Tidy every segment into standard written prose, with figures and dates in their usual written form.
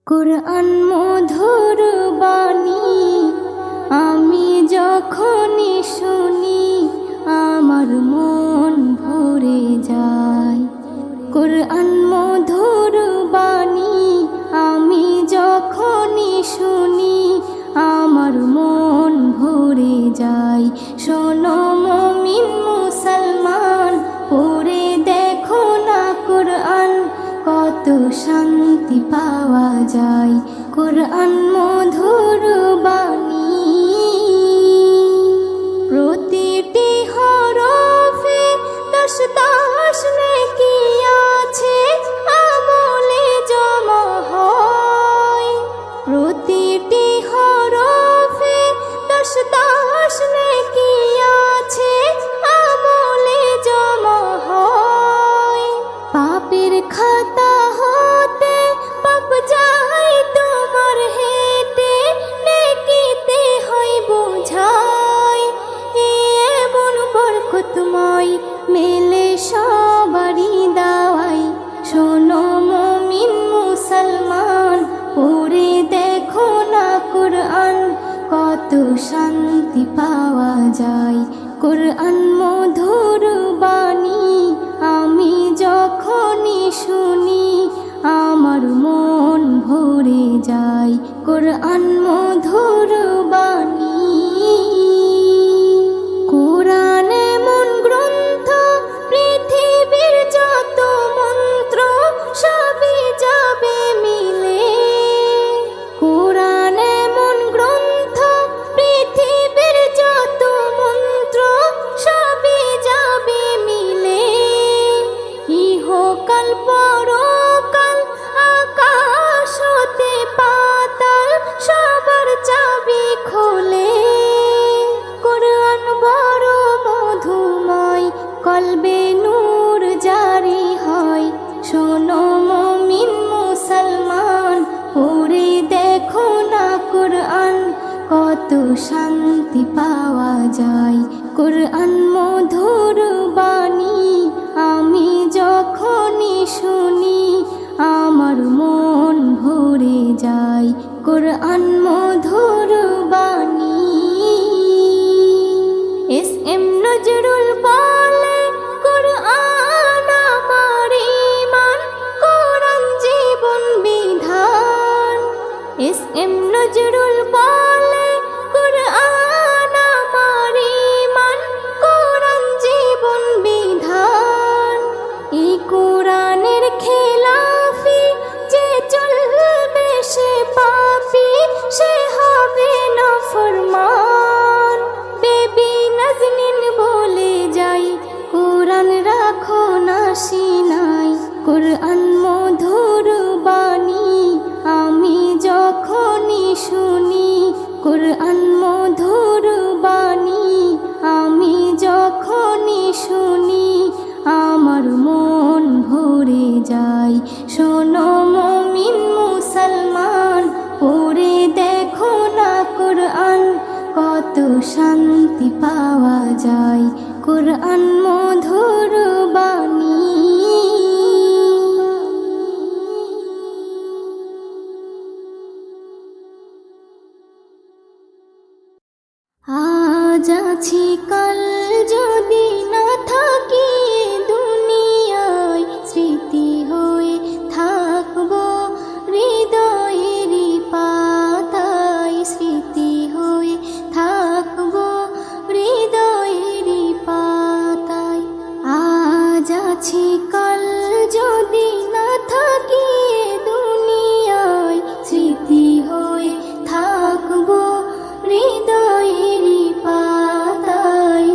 কুরআন মধুর বাণী আমি যখনই শুনি আমার মন ভরে যায়। কুরআন মধুর বাণী আমি যখনই শুনি আমার মন ভরে যায়। শোনো মুমিন মুসলমান, পড়ে দেখো না কুরআন, কত শান্তি পাওয়া যায়। কুরআন মধুর বাণী প্রতিটি হরফে 10 নেকি আছে, আমলে জমা হয়। প্রতিটি হরফে 10 নেকি আছে, আমলে জমা হয়। পাপের খাতা হতে পাপ যায় তোমার হেঁটে, নেকিতে হয় বোঝাই। এমন বরকতময় মেলে সবারই দাওয়াই। শোনো মুমিন মুসলমান, পড়ে দেখো না কুরআন, কত শান্তি পাওয়া যায়। কুরআন মধুর বাণী আমি যখনই শুনি আমার মন ভরে যায়। কুরআন মধুর বাণী কুরআন এমন গ্রন্থ, পৃথিবীর যত মন্ত্র সবই যাবে মিলে। কুরআন এমন গ্রন্থ, পৃথিবীর যত মন্ত্র সবই যাবে মিলে। ইহকাল পরকাল আকাশ হতে পাতাল সবার চাবি খোলে। কুরআন বড় মধুময়, কলবে নূর জারি হয়। শোনো মুমিন মুসলমান, পড়ে দেখো না কুরআন, কত শান্তি পাওয়া যায়। কুরআন মধুর বাণী আমি যখনই শুনি আমার মন ভরে যায়। কুরআন মধুর বাণী এস.এম. নজরুল বলে, কুরআন আমার ঈমান, কুরআন জীবন বিধান। এস.এম. নজরুল বলে, কুরআন আমার ঈমান, কুরআন জীবন বিধান। এই কুরআনের খেলাফি যে চলবে সে পাপী, সে হবে নাফরমান। বেবি নাজনীন বলে যাই, কুরআন রাখো না সিনায়। কুরআন মধুর বাণী আমি যখনই শুনি, কুরআন মধুর বাণী আমি যখনই শুনি আমার মন ভরে যায়। শোনো মুমিন মুসলমান, পড়ে দেখো না কুরআন, কত শান্তি পাওয়া যায়। কুরআন মধুর বাণী আজ আছি কাল যদি না থাকি দুনিয়ায়, স্মৃতি হয়ে থাকবো হৃদয়েরই পাতায়। স্মৃতি হয়ে থাকবো হৃদয়েরই পাতায়। আজ আছি কাল যদি না থাকি দুনিয়ায়, স্মৃতি হয়ে থাকবো হৃদয়েরই পাতায়।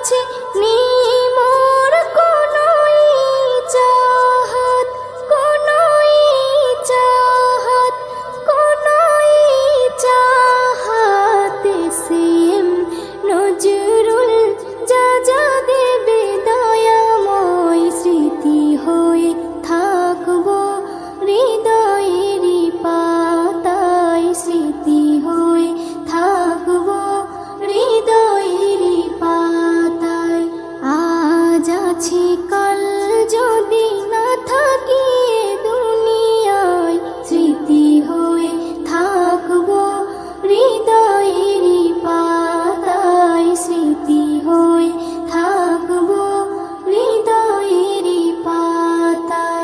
কাছে নেই মোর কোনো চাহত, কোনো চাহত, কোনো চাহত। সেম নজরুল যা যা দেবে দয়াময়, স্মৃতি হয়ে থাকবো হৃদয়েরই পাতায়, স্মৃতি হয়ে থাকবো হৃদয়েরই পাতায়। আজ আছি কাল যদি না থাকি এ দুনিয়ায়, স্মৃতি হয়ে থাকবো হৃদয়েরই পাতায়, স্মৃতি হয়ে থাকবো হৃদয়েরই পাতায়।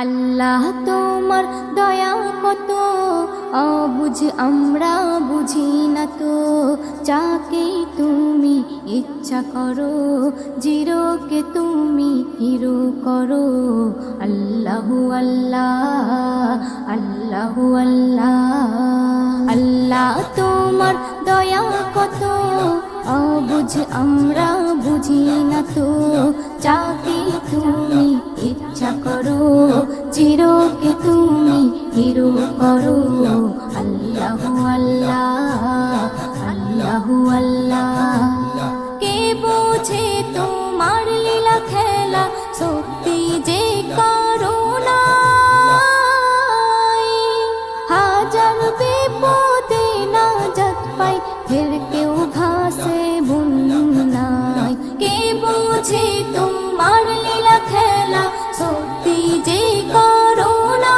আল্লাহ তোমার দয়া কত অবুঝ আমরা বুঝি না তো, যাকে তুমি ইচ্ছা করো জিরোকে তুমি হিরো করো। আল্লাহু আল্লাহ, আল্লাহু আল্লাহ। আল্লাহ তোমার দয়া কত অবুঝ আমরা বুঝি না তো, যাকে তুমি ইচ্ছা করো জিরোকে তুমি হিরো করো। আল্লাহু আল্লাহ, আল্লাহু আল্লাহ। কে বোঝে তোমার লীলা খেলা, শক্তি যে করুণা, হাজার বিপদে নাজাত পাই ফের কেউ ভাসে বন্যায়। কে বোঝে তোমার লীলা খেলা, শক্তি যে করুণা,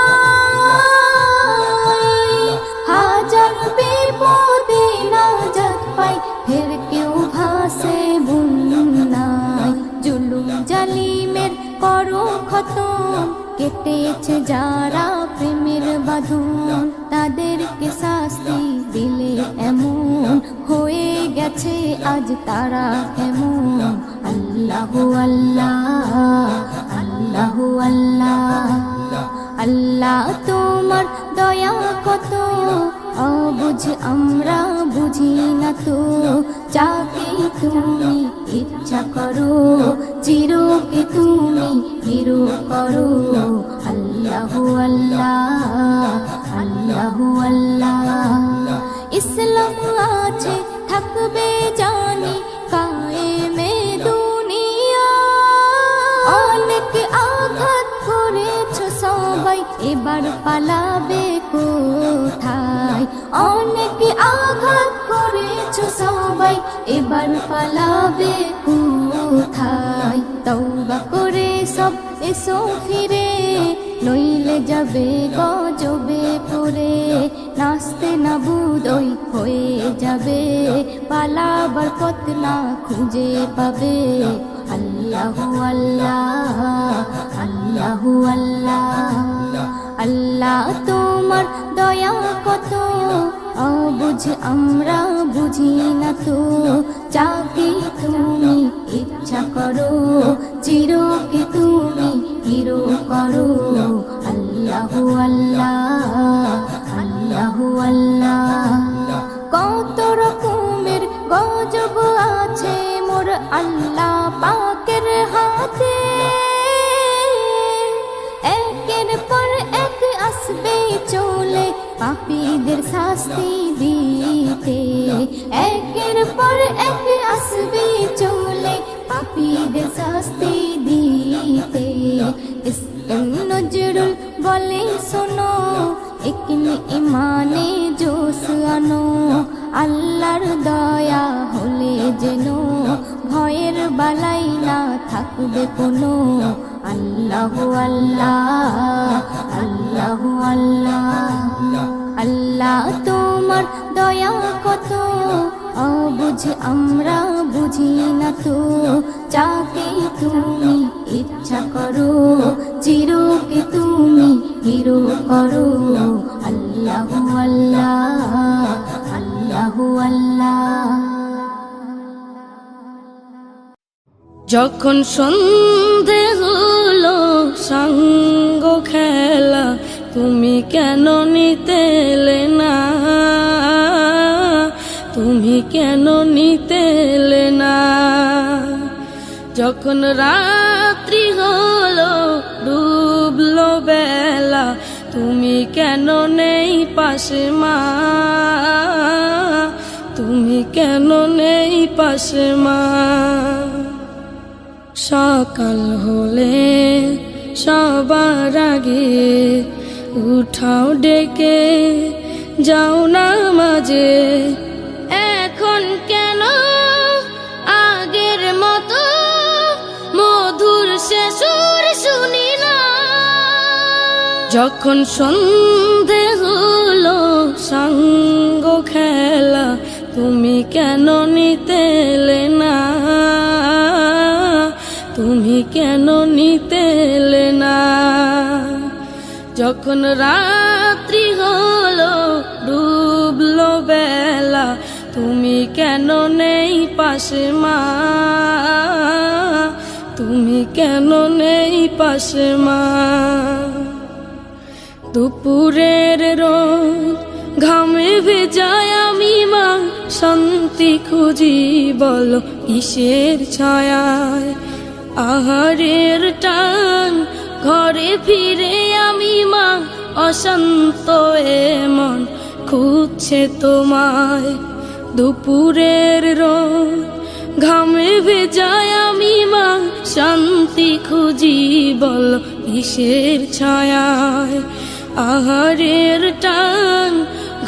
হাজার বিপদে নাজাত পাই ফের কেউ ভাসে বন্যায়। জুলুম জালিমের করো খতম, কেটেছে যারা প্রেমের বাঁধন, তাদেরকে শাস্তি দিলে এমন হয়ে গেছে আজ তারা কেমন। আল্লাহু আল্লাহ, আল্লাহু আল্লাহ। আল্লাহ তোমার দয়া কত অবুঝ আমরা বুঝি না তো, যাকে তুমি ইচ্ছা করো জিরোকে তুমি হিরো করো। আল্লাহু আল্লাহ, আল্লাহু আল্লাহ। ইসলাম আছে থাকবে জানি কায়েমে দুনিয়া, অনেক আঘাত করেছো সবাই এবার পালাবে কোথায়। অনেক আঘাত করেছো সবাই এবার পালাবে কোথায়। তওবা করে সব এসো ফিরে, নইলে যাবে গজবে পড়ে। নাচতে না বুদই হয়ে যাবে, পালাবার পথ না খুঁজে পাবে। আল্লাহু আল্লাহ, আল্লাহু আল্লাহ। আল্লাহ তোমার দয়া কত অবুঝ আমরা বুঝি না তো, যাকে তুমি ইচ্ছা করো চিরকে তুমি হিরো করো। আল্লাহু আল্লাহ, আল্লাহু আল্লাহ। কত রকমের গজব আছে মোর আল্লাহ পাকের হাতে, একের পর এক আসবে চলে পাপীদের শাস্তি দিতে। একের পর এক আসবে চলে পাপীদের শাস্তি দিতে। নজরুল বলে শোনো, একনি ইমানে জোশ আনো। আল্লাহর দয়া হলে যেন ভয়ের বালাই না থাকবে কোনো। আল্লাহু আল্লাহ, আল্লাহু আল্লাহ। আল্লাহ তোমার দয়া কত অবুঝ আমরা বুঝি না তো, যাকে তুমি ইচ্ছা করো চিরকে তুমি হিরো করো। আল্লাহু আল্লাহ, আল্লাহু আল্লাহ। যখন সন্ধে হলো সাঙ্গ খেলা তুমি কেন নিতে এলে না, তুমি কেন নিতে এলে না। যখন রাত্রি হলো ডুবলো বেলা, তুমি কেন নেই পাশে মা, তুমি কেন নেই পাশে মা। সকাল হলে সবার আগে উঠাও ডেকে যাও নামাজে, এখন কেন আগের মতো মধুর সে সুর শুনি না। যখন সন্ধে হলো সঙ্গ খেলা, তুমি কেন নিতে এলে না, তুমি কেন নিতে এলে না। যখন রাত্রি হলো ডুবলো বেলা, তুমি কেন নেই পাশে মা, তুমি কেন নেই পাশে মা। দুপুরের রোদ ঘামে ভেজায় আমি মা, শান্তি খুঁজি বলো কিসের ছায়ায়। আহারের টান ঘরে ফিরে আমি মা, অশান্ত এ মন খুঁজছে তোমায়। দুপুরের রোদ ঘামে ভেজায় আমি মা, শান্তি খুঁজি বলো কিসের ছায়ায়। আহারের টান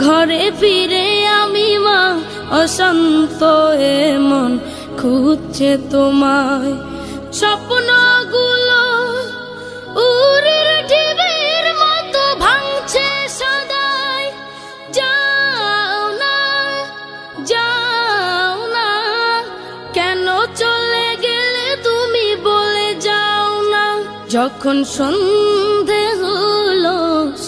ঘরে ফিরে আমি মা, অশান্ত এ মন খুঁজছে তোমায়। স্বপ্নগুলো উড়ের ঢেউয়ের মতো ভাঙছে সদাই, যাও না যাও না, কেন চলে গেলে তুমি বলে যাও না। যখন সন্ধে হলো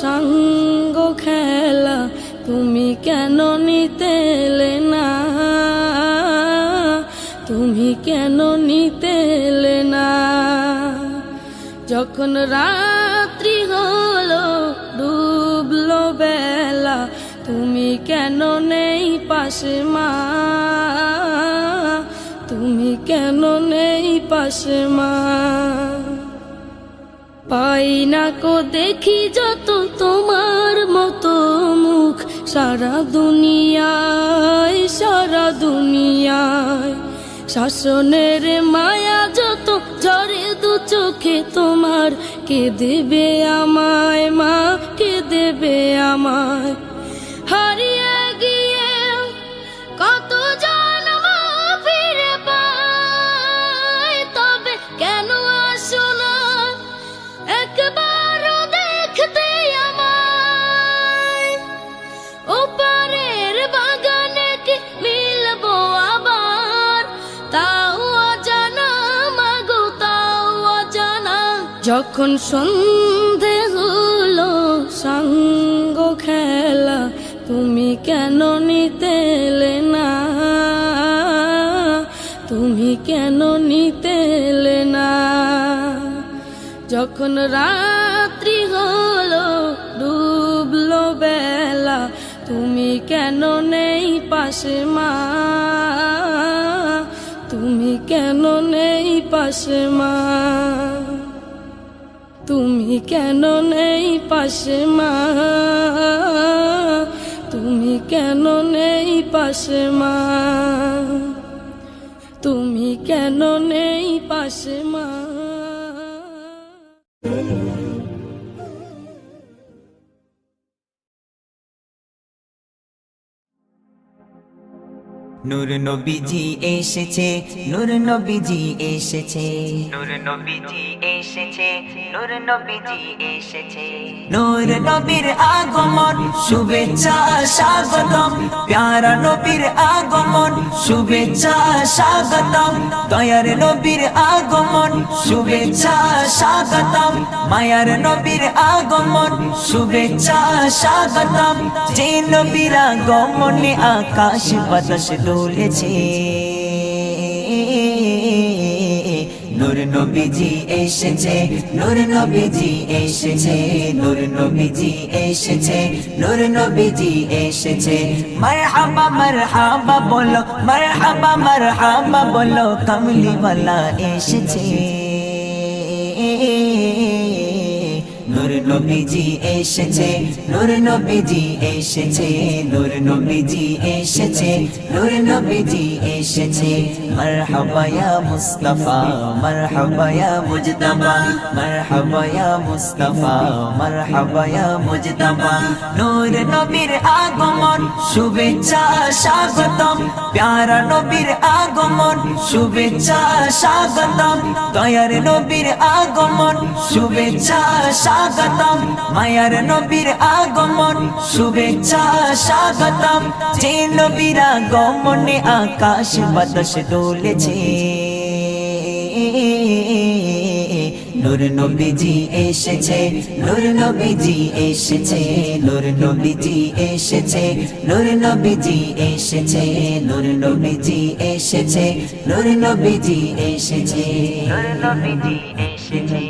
সঙ্গ খেলা, তুমি কেন নিতে এলে না, তুমি কেন নিতে এলে না। যখন রাত্রি হলো ডুবলো বেলা, তুমি কেন নেই পাশে মা, তুমি কেন নেই পাশে মা। পাই না কো দেখি যত তোমার মতো মুখ, সারা দুনিয়ায় সারা দুনিয়ায়। শাসনের মায়া যত ঝরে দু চোখে তোমার, কে দেবে আমায় মা, কে দেবে আমায়। হারিয়ে গিয়ে কত জন্ম ফিরে পাই, তবে কেন আসো না একবারও দেখতে আমায়। ওপারের বাগানে কি মিলবো আবার, তাও অজানা মাগো তাও অজানা। যখন সন্ধে হলো সঙ্গ খেলা, তুমি কেন নিতে এলে না, তুমি কেন নিতে এলে না। যখন রাত্রি হলো ডুবলো বেলা, তুমি কেন নেই পাশে মা, তুমি কেন নেই পাশে মা, তুমি কেন নেই পাশে মা, তুমি কেন নেই পাশে মা, তুমি কেন নেই পাশে মা। নূর নবীজি এসেছে, নূর নবীজি এসেছে, নূর নবীজি এসেছে, নূর নবীজি এসেছে। নূর নবীর আগমন শুভেচ্ছা স্বাগতম, প্যারা নবীর আগমন শুভেচ্ছা স্বাগতম, দয়ার নবীর আগমন শুভেচ্ছা স্বাগতম, মায়ার নবীর আগমন শুভেচ্ছা স্বাগতম। যে নবীর আগমনে আকাশ বাতাস দুলেছে, নূর নবীজি এসেছে, নূর নবীজি এসেছে, নূর নবীজি এসেছে, নূর নবীজি এসেছে। মারহাবা মারহাবা বলো, মারহাবা মারহাবা বলো, কামলিওয়ালা এসেছে। নূর নবীজি এসেছে, নূর নবীজি এসেছে, নূর নবীজি এসেছে, নূর নবীজি এসেছে। মারহাবা ইয়া মুস্তাফা, মারহাবা ইয়া মুজতাবা, মারহাবা ইয়া মুস্তাফা, মারহাবা ইয়া মুজতাবা। নূর নবীর আগমন, শুভেচ্ছা স্বাগতম, প্যারা নবীর আগমন, শুভেচ্ছা স্বাগতম, দয়ার নবীর আগমন, শুভেচ্ছা স্বাগতম, মায়ার নবীর আগমন, শুভেচ্ছা স্বাগতম। যে নবীর আগমনে আকাশ বাতাস দোলেছে। নূর নবীজি এসেছে, নূর নবীজি এসেছে, নূর নবীজি এসেছে, নূর নবীজি এসেছে, নূর নবীজি এসেছে, নূর নবীজি এসেছে, নূর নবীজি এসেছে।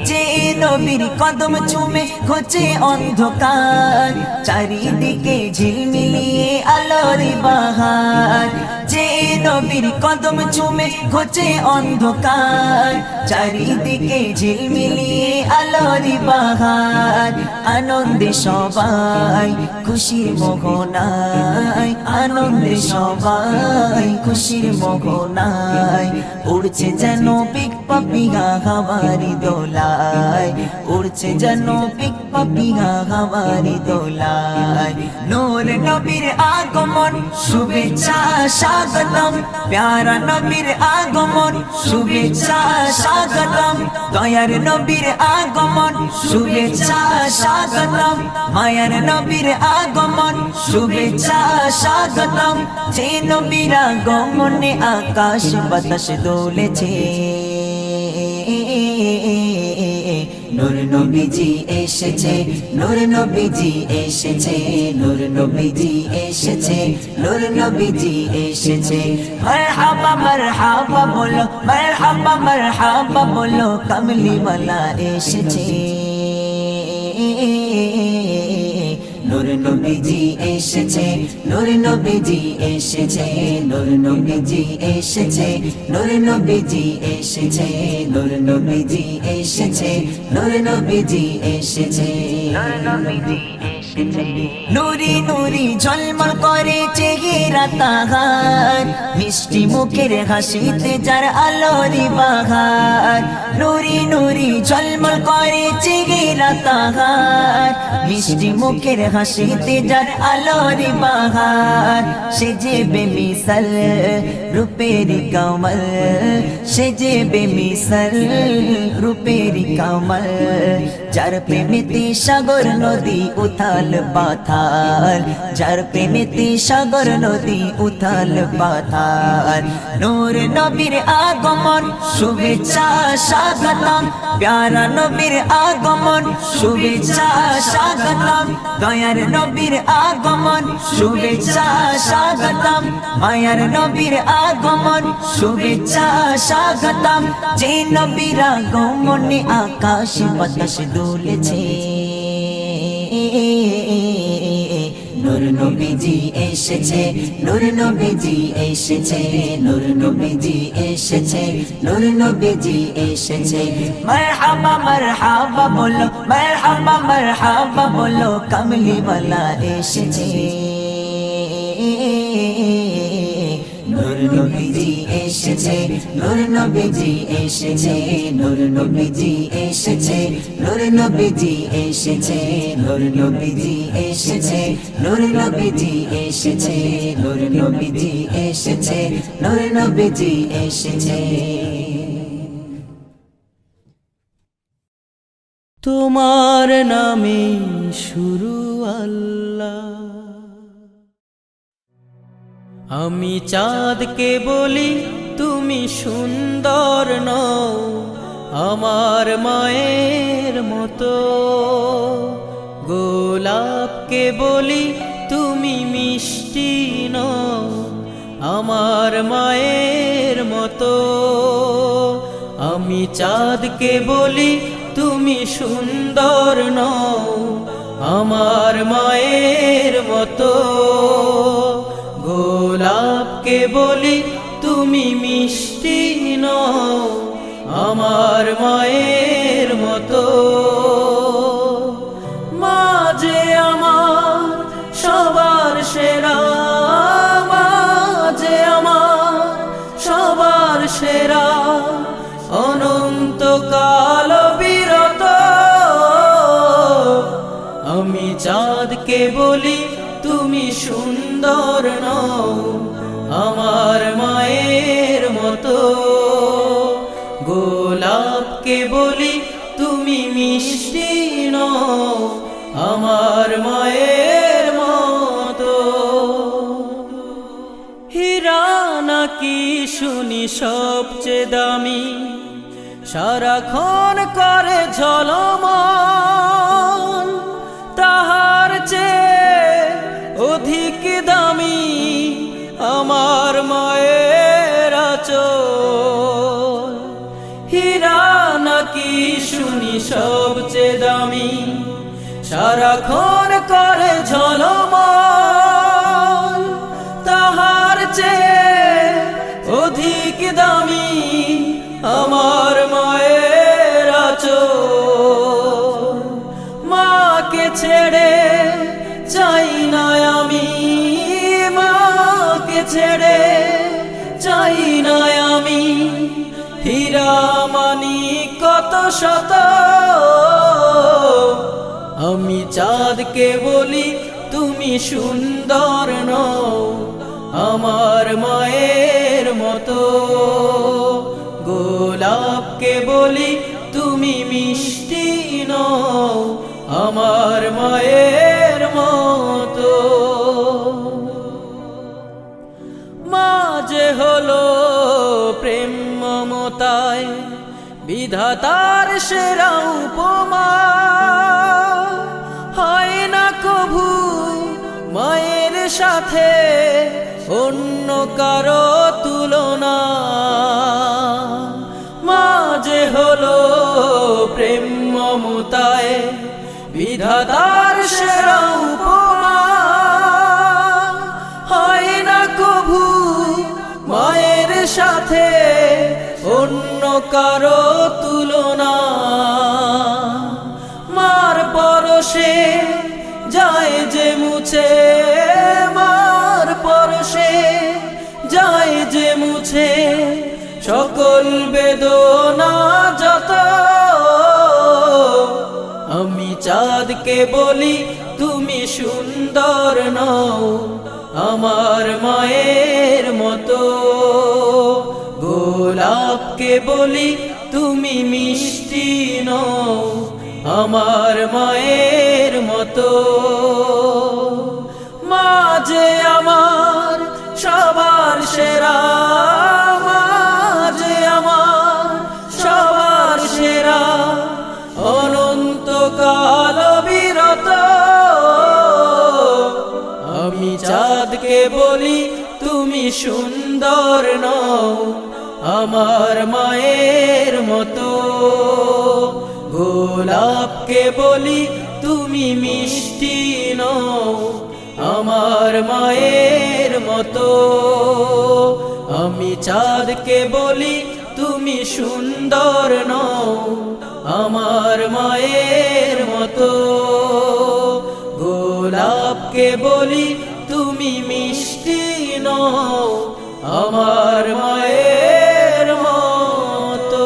যে নবীর কদম চুমে ঘোচে অন্ধকার, চারিদিকে ঝিলমিলিয়ে আলোর বাহার। যে নবীর কদম চুমে ঘোচে অন্ধকার, চারিদিকে ঝিলমিলিয়ে আলোর বাহার। আনন্দে সবাই খুশির মোহনায়, আনন্দে সবাই খুশির মোহনায়। উড়ছে যেন পিক পাপিয়া হাওয়ারি দোলায়, উড়ছে যেন পিক পাপিয়া হাওয়ারি দোলায়। নূর নবীর আগমন, শুভেচ্ছা স্বাগতম, প্যারা নবীর আগমন, শুভেচ্ছা স্বাগতম, দয়ার নবীর আগমন, শুভেচ্ছা স্বাগতম, মায়ার নবীর আগমন, শুভেচ্ছা স্বাগতম। যে নবীর আগমনে আকাশ বাতাস দোলেছে। নূর নবীজি এসেছে, নূর নবীজি এসেছে, নূর নবীজি এসেছে, নূর নবীজি এসেছে। মারহাবা মারহাবা বলো, মারহাবা মারহাবা বলো, কামলিওয়ালা এসেছে। নূর নবীজি এসেছে, নূর নবীজি এসেছে, নূর নবীজি এসেছে, নূর নবীজি এসেছে, নূর নবীজি এসেছে, নূর নবীজি এসেছে, নূর নবীজি এসেছে। নুরি নুরি ঝলমল করে চেহারা তাহার, মিষ্টি মুখের হাসিতে যার আলোরি বাহার। নুরি নুরি ঝলমল করে চেহারা তাহার, মিষ্টি মুখের হাসিতে যার আলোরি বাহার। সে যে বেমিসাল রূপের কমল, সে যে বেমিসাল রূপের কমল, যার প্রেমেতে সাগর নদী উথাল পাথাল, যার প্রেমেতে সাগর নদী উথাল পাথাল। নূর নবীর আগমন, শুভেচ্ছা স্বাগতম, প্যারা নবীর আগমন, শুভেচ্ছা স্বাগতম, দয়ার নবীর আগমন, শুভেচ্ছা স্বাগতম, মায়ার নবীর আগমন, শুভেচ্ছা স্বাগতম। যে নবীর আগমনে আকাশ বাতাস দোলেছে। নূর নবীজি এসেছে, নূর নবীজি এসেছে, নূর নবীজি এসেছে, নূর নবীজি এসেছে। মারহাবা মারহাবা বলো, মারহাবা মারহাবা বলো, কামলিওয়ালা এসেছে। নূর নবীজি এসেছে, নূর নবীজি এসেছে, নূর নবীজি এসেছে, নূর নবীজি এসেছে, নূর নবীজি এসেছে, নূর নবীজি এসেছে, নূর নবীজি এসেছে, নূর নবীজি এসেছে। তোমার নামে শুরু আল্লাহ, আমি চাঁদকে বলি তুমি সুন্দর নও, আমার মায়ের মতো। গোলাপকে বলি তুমি মিষ্টি নও, আমার মায়ের মতো। আমি চাঁদকে বলি তুমি সুন্দর নও আমার মায়ের মতো, গোলাপকে বলি তুমি মিষ্টি নও আমার মায়ের মতো। মা যে আমার সবার সেরা, মা যে আমার সবার সেরা, অনন্তকাল বিরত। আমি চাঁদকে বলি তুমি সুন্দর নও আমার মায়ের মতো, গোলাপকে বলি তুমি মিষ্টি নও আমার মায়ের মতো। হীরা নাকি শুনি সবচেয়ে দামি, সারাক্ষণ করে ঝলমল, তাহার চেয়ে অধিক দামি আমার মায়ের আঁচল। হীরা নাকি শুনি সবচেয়ে দামি, সারাক্ষণ করে ঝলমল, তাহার চেয়ে অধিক দামি আমার মায়ের আঁচল। মাকে ছেড়ে চাই না আমি, মাকে ছেড়ে চাই না আমি, হীরা মানি কত শত। আমি চাঁদকে বলি তুমি সুন্দর নও আমার মায়ের মতো, গোলাপকে বলি তুমি মিষ্টি নও আমার মায়ের মতো। মা যে হলো প্রেম মমতায় বিধাতার সেরা উপমা, হয় না কভু মায়ের সাথে অন্য কারো তুলনা। মা যে হলো প্রেম মমতায় বিধাতার সেরা উপমা, হয় না কভু মায়ের সাথে অন্য কারো তুলনা। মার পরশে যায় যে মুছে, মার পরশে যায় যে মুছে সকল বেদনা যত। আমি চাঁদকে বলি তুমি সুন্দর নও আমার মায়ের মতো, গোলাপকে বলি তুমি মিষ্টি নও আমার মায়ের মতো। মা যে আমার সবার সেরা, মা যে আমার সবার সেরা, অনন্তকাল বিরত। আমি চাঁদকে বলি তুমি সুন্দর নও আমার মায়ের মতো, গোলাপকে বলি তুমি মিষ্টি নও আমার মায়ের মতো। আমি চাঁদকে বলি তুমি সুন্দর নও আমার মায়ের মতো, গোলাপকে বলি তুমি মিষ্টি নও আমার মায়ের মতো।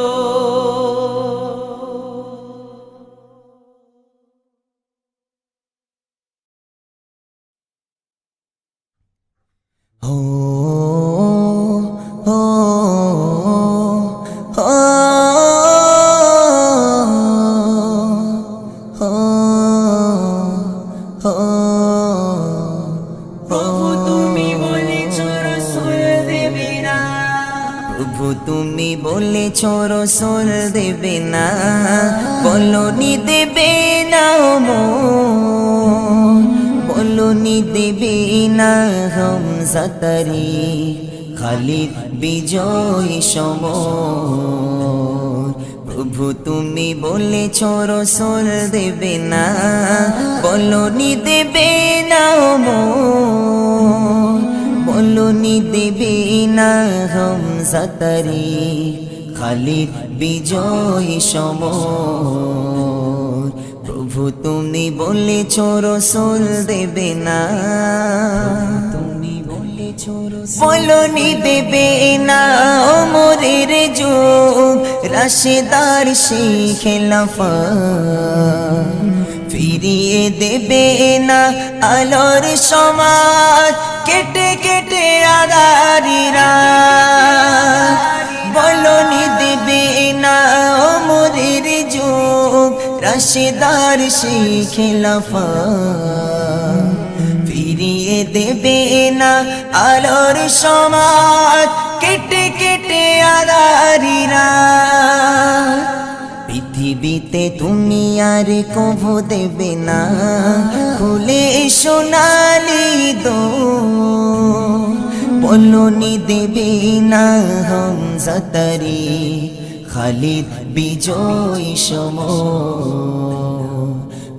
ও ও প্রভু তুমি বলেছ রসুল দেবে না, প্রভু তুমি বলেছ রসুল দেবে না, বলনি দেবে না বলনি দেবে না হামজা তারিখ খালিদ বিজয় সমর। প্রভু তুমি বলেছ রসুল দেবে না, বলনি দেবে না ওমর, বলনি দেবে না হামজা তারিক, খালিদ বিজয় সমর। প্রভু তুমি বলেছ রসুল দেবে না, তুমি বলেছ বলনি দেবে না ওমরের যুগ, রাশেদার সেই খেলাফা ফিরিয়ে দেবে না আলোর সমাজ, কেটে কেটে আধারিরা বলনি দেবে না ওমরের যুগ, রাশেদার সেই খেলাফা ফিরিয়ে দেবে না আলোর সমাজ, কেটে কেটে আধারিরা। পৃথিবীতে তুমি আর কভু দেবে না খুলে সোনালি দো, বলনি দেবে না হামজা তারিক, খালিদ বিজয় সমর।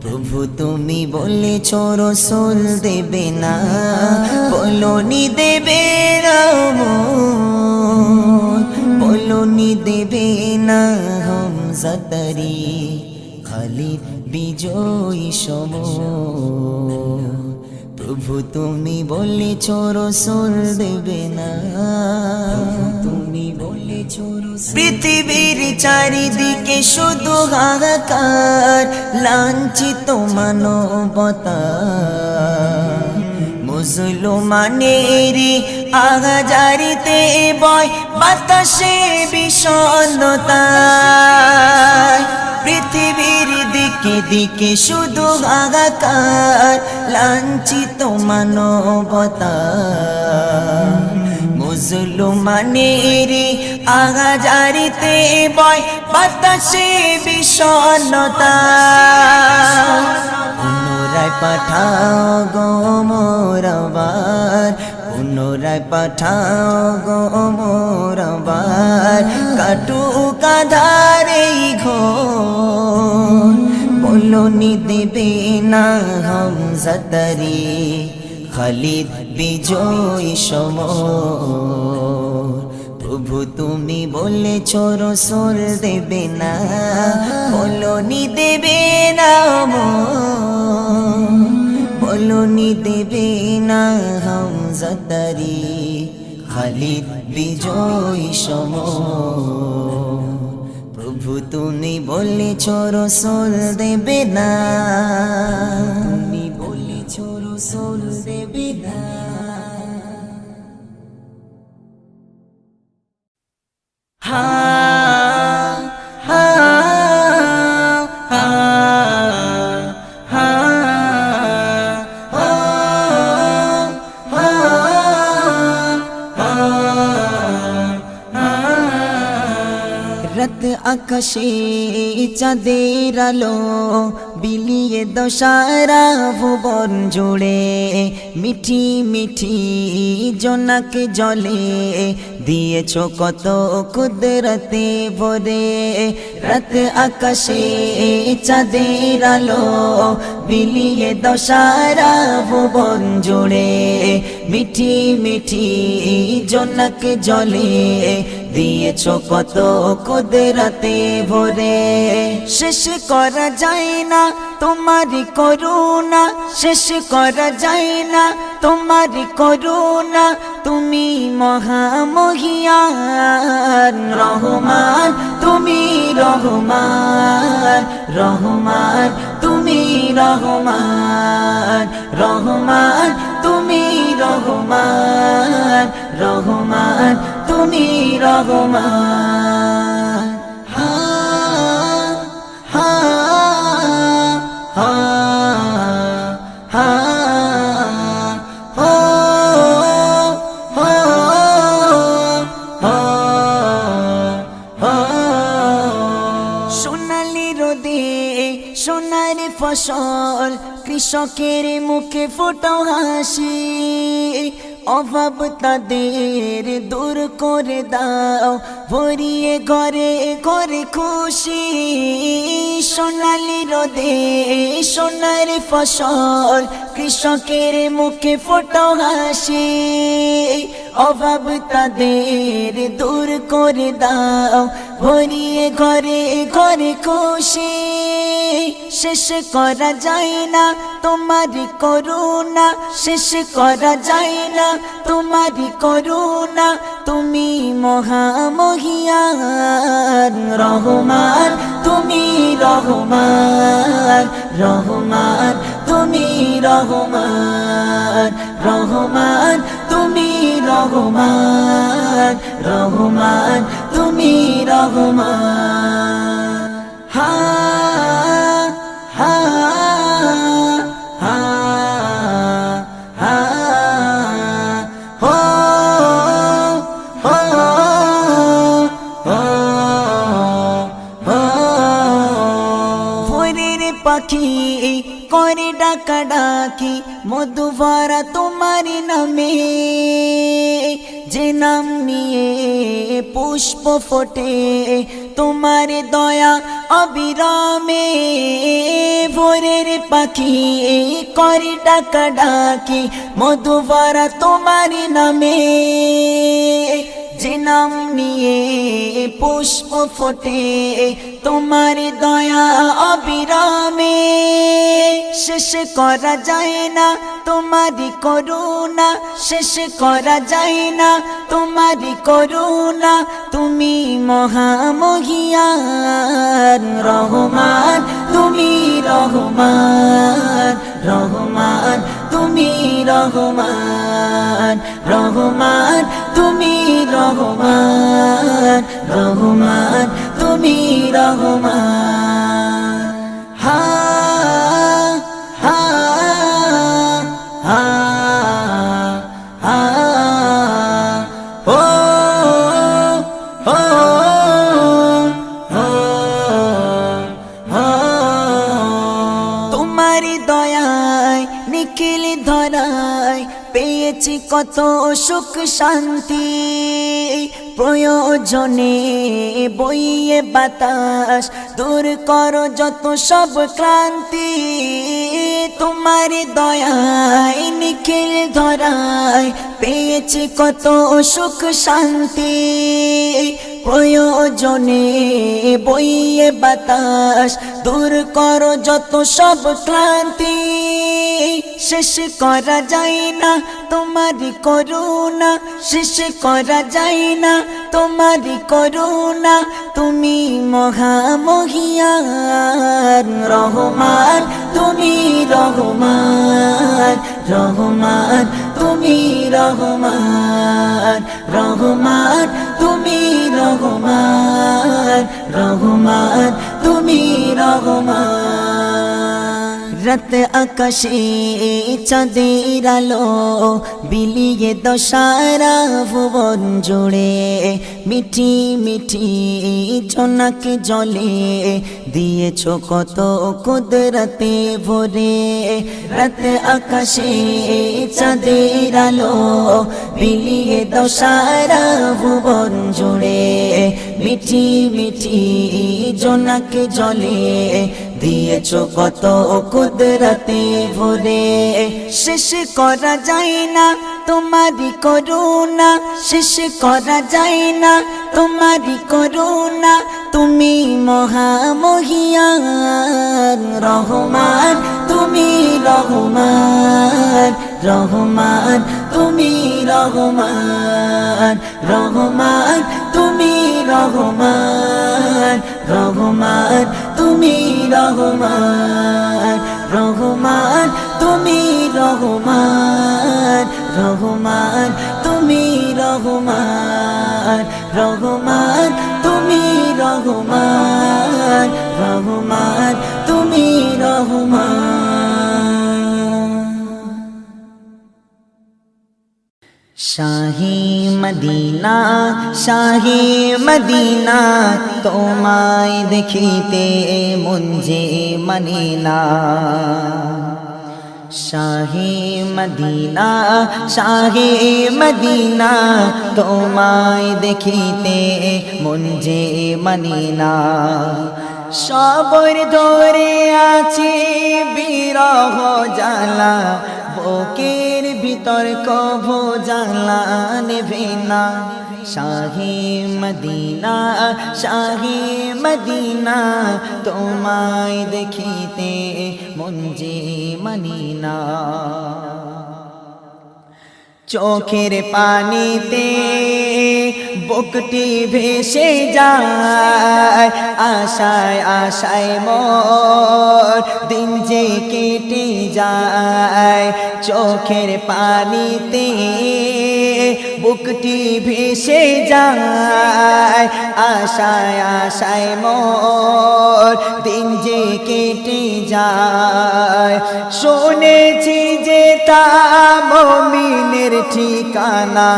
প্রভু তুমি বলেছ রসুল দেবে না, বলনি দেবে না ওমর, বলনি দেবে না হামজা তারিক, খালিদ বিজয় সমর। প্রভু তুমি বলেছ রসুল দেবে না, তুমি বলেছ পৃথিবীর চারিদিকে শুধু হাহাকার, লাঞ্ছিত মানবতা মুসলমানের আহাজারিতে বয় বাতাসে বিষণ্ণতা। পৃথিবীর দিকে দিকে শুধু হাহাকার, লাঞ্ছিত মানবতা মুসলমানের আহাজারিতে বয় বাতাসে বিষণ্ণতা। পুনরায় পাঠাও গো মোর আবার, পুনরায় পাঠাও গো মোর আবার, কাটুক আঁধার এই ঘোর, বলনি দেবে না হামজা তারিক, খালিদ বিজয় সমর। প্রভু তুমি বলেছ রসুল দেবে না, বলনি দেবে না ওমর, বলনি দেবে না হামজা তারিক, খালিদ বিজয় সমর। প্রভু তুমি বলেছ রসুল দেবে না, তুমি বলেছ রসুল দেবে না। হা হা হা হা রাত আকাশে চাঁদের আলো বিলিয়ে দশারা ভুবন জুড়ে, মিঠি মিঠি জোনাক জলে দিয়েছ কত কুদরতে ভরে। রাত আকাশে চাঁদের আলো বিলিয়ে দশারা ভুবন জুড়ে, মিঠি মিঠি জোনাক জলে দিয়েছ কত কুদরতে ভরে। শেষ করা যায় না তোমারি করুণা, শেষ করা যায় না তোমারি করুণা, তুমি মহামহিয়ান রহমান, তুমি রহমান রহমান, তুমি রহমান রহমান, তুমি রহমান রহমান, তুমি রহমান। হা হা হা হা সোনালি রোদে সোনার ফসল, কৃষকের মুখে ফোটাও হাসি, অভাব তাদের দূর করে দাও, ভরিয়ে ঘরে ঘরে খুশি। সোনালি রোদে সোনার ফসল, কৃষকের মুখে ফোটো হাসি। অভাব তাদের দূর করে দাও, ভরিয়ে ঘরে ঘরে খুশি। শেষ করা যায় না তোমারি করুণা, শেষ করা যায় না তোমারি করুণা। তুমি মহামহিয়ান রহমান, তুমি রহমান রহমান, তুমি রহমান রহমান, তুমি রহমান রহমান, তুমি রহমান। হা হা হা হা হো হো হো হো। ভোরের পাখি করে ডাকা ডাকি, মধু ভরা তোমার নামে। যে নাম নিয়ে পুষ্প ফোটে, তোমার দয়া অবিরামে। ভোরের পাখি করে ডাকা ডাকি, মধু ভরা তোমার নামে। যে নাম নিয়ে পুষ্প ফোটে, তোমার দয়া অবিরামে। শেষ করা যায় না তোমারি করুণা, শেষ করা যায় না তোমারি করুণা। তুমি মহামহিয়ান রহমান, তুমি রহমান রহমান, তুমি রহমান রহমান, তুমি রহমান রহমান, তুমি রহমান। হা হা হা হা ও ও ও ও। তোমারি দয়ায় নিখিল ধরায় পেয়েছি কত সুখ শান্তি। প্রয়োজনে বইয়ে বাতাস, দূর করো যত সব ক্লান্তি। তোমার দয়ায় নিখিল ধরায় পেয়েছি কত সুখ শান্তি। প্রয়োজনে বইয়ে বাতাস, দূর করো যত সব ক্লান্তি। শেষ করা যায় না তোমারি করুণা, শেষ করা যায় না তোমারি করুণা। তুমি মহামহিয়ান রহমান, তুমি রহমান রহমান, তুমি রহমান রহমান, তুমি রহমান রহমান, তুমি রহমান। রাত আকাশে চাঁদের আলো বিলিয়ে দশারা ভুবন জুড়ে। মিঠি মিঠি জোনাক জলে দিয়েছ কত কুদরতে ভরে। রাত আকাশে চাঁদের আলো বিলিয়ে দশারা ভুবন জুড়ে। মিঠি মিঠি জোনাক জলে দিয়েছ কত কুদরতে ভরে। শেষ করা যায় না তোমারি করুণা, শেষ করা যায় না তোমারি করুণা। তুমি মহামহিয়ান রহমান, তুমি রহমান রহমান, তুমি রহমান রহমান, তুমি রহমান রহমান, তুমি রহমান রহমান, তুমি রহমান রহমান, তুমি রহমান রহমান, তুমি রহমান রহমান, তুমি রহমান। শাহি মদিনা শাহি মদিনা, তোমায় দেখিতে মন যে মানে না। শাহে মদিনা শাহে মদিনা তোমায় দেখিতে মন যে মানে না সবর ধরে আছি বিরহ জ্বালা বুকের ভিতর কভু জ্বালা নেবে না শাহে মদিনা শাহে মদিনা তোমায় দেখিতে মন যে মানে না চোখের পানিতে বুকটি ভেসে যায় আশায় আশায় মোর দিন যে কেটে যায় চোখের পানিতে বুকটি ভেসে যায় আশায় আশায় মোর দিন যে কেটে যায় শুনেছি যে তা মুমিনের ঠিকানা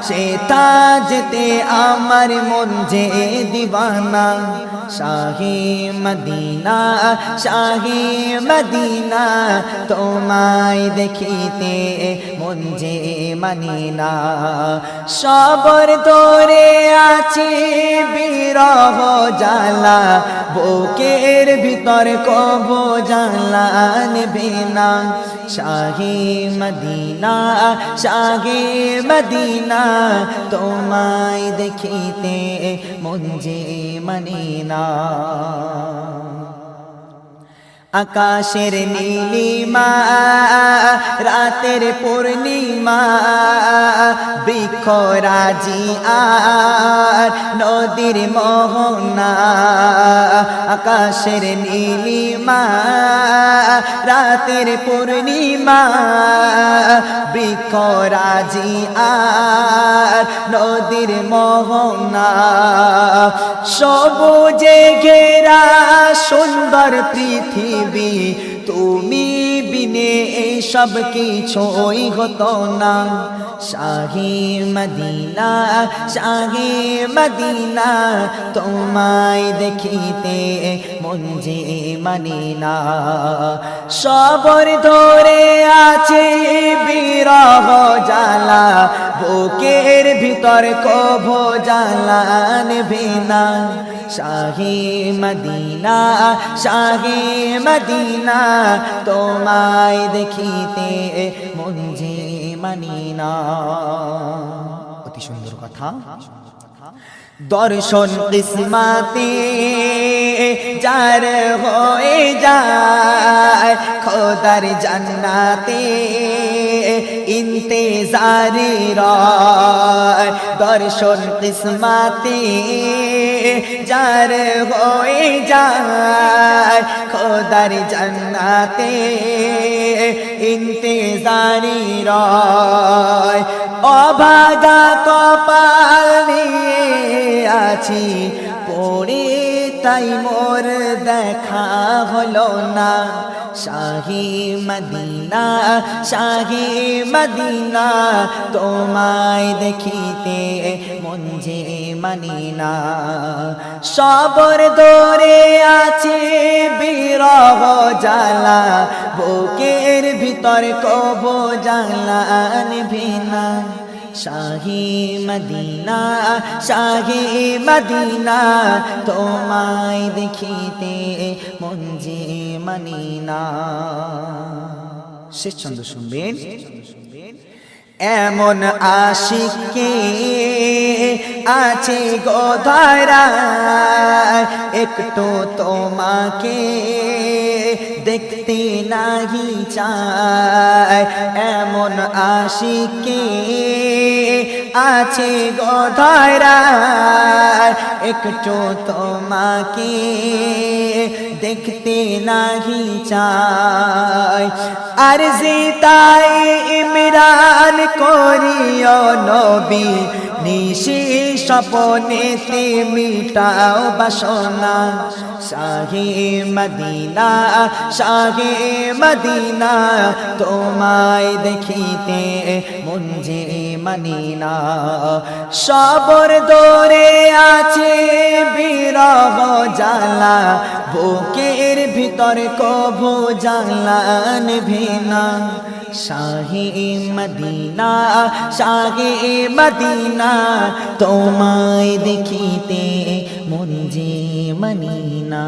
সে তা যেতে আমার মন যে দিবানা শাহে মদিনা শাহে মদিনা তোমায় দেখিতে মন যে মানে না সবর ধরে আছে বিরহ জ্বালা বুকের ভিতর কভু জ্বালা নেবে না শাহে মদিনা শাহে মদিনা তোমায় দেখিতে মন যে মানে না আকাশের নীলিমা রাতের পূর্ণিমা বৃক্ষ রাজি আর নদীর মোহনা আকাশের নীলিমা রাতের পূর্ণিমা বৃক্ষ রাজি আর নদীর মোহনা সবুজে ঘেরা সুন্দর পৃথিবী তুমি বিনে এই সব কিছুই হতো না শাহে মদিনা শাহে মদিনা তোমায় দেখিতে মন যে মানে না সবর ধরে আছে বিরহ জ্বালা বুকের ভিতর কভু জ্বালা নেবে না শাহে মদিনা শাহে মদিনা তোমায় দেখিতে মন যে মানে না অতি সুন্দর কথা দর্শন কিসমতে যার হয়ে যায় খোদার জান্নাতে ইন্তেজারি রয় দর্শন কিসমতে যার হয়ে যায় খোদার জান্নাতে ইন্তেজারি রয় অভাগা কপাল নিয়ে আছি পড়ে তাই মোর দেখা হলো না শাহে মদিনা শাহে মদিনা তোমায় দেখিতে মন যে মানে না সবর ধরে আছে বিরহ জ্বালা বুকের ভিতর কভু জ্বালা নেবে না শাহে মদিনা শাহে মদিনা তোমায় দেখিতে মন যে মানে না শেষ ছন্দ শুনবেন এমন আশিকে আছে গো ধরা একটু তোমাকে দেখতে নাহি চায় এমন আশিকে আছে গো ধরা একটু তোমাকে দেখতে নাহি চায় আরজি তাই ইমরান করিও নবী নিশি স্বপনেতে মিটাও বাসনা শাহে মদিনা শাহে মদিনা তোমায় দেখিতে মন যে মানিনা সবর দরে আছে বিরহ জ্বালা বুকের ভিতর কভু জ্বালা নিভেনা শাহে মদিনা শাহে মদিনা তোমায় দেখিতে মন যে মানিনা।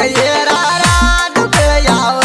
ये रारा दुख याव